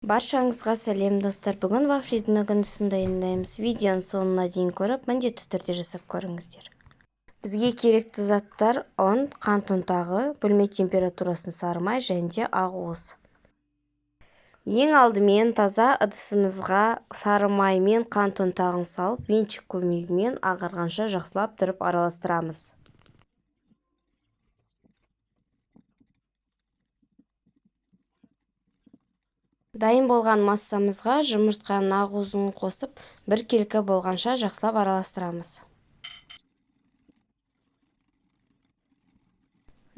Баршаңызға сәлем достар. Бүгін вафлидің үгіндісін дайындаймыз. Видеоның соңына дейін көріп, міндетті түрде жасап көріңіздер. Бізге керекті заттар: ұн, қант ұнтағы, бөлме температурасын сары май және де ақуыз. Ең алдымен таза ыдысымызға сары май мен қант ұнтағын салып, венчик көмегімен ағарғанша жақсылап тұрып араластырамыз. Дайын болған массамызға жұмыртқаның ақуызын қосып, біркелкі болғанша жақсылап араластырамыз.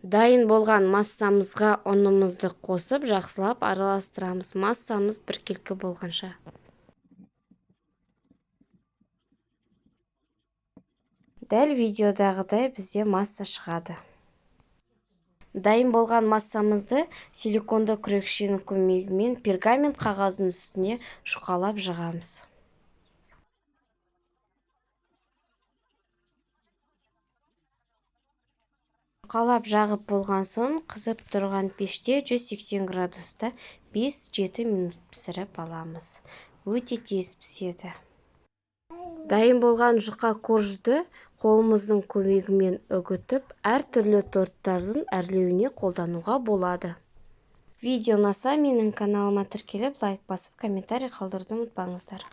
Дайын болған массамызға ұнымызды қосып, жақсылап араластырамыз. Массамыз біркелкі болғанша. Дәл видеодағыдай бізде масса шығады. Дайын болған массамызды силиконды күрекшенің көмегімен пергамент қағаздың үстіне жұқалап жағамыз. Жұқалап жағып болған соң, қызып тұрған пеште 180 градуста 5-7 минут пісіріп аламыз. Өте тез піседі. Дайын болған жұқа коржды қолымыздың көмегімен үгітіп, әртүрлі торттардың әрлеуіне қолдануға болады. Видео ұнаса, менің каналыма тіркеліп, лайк басып, комментарий қалдыруды ұмытпаңыздар.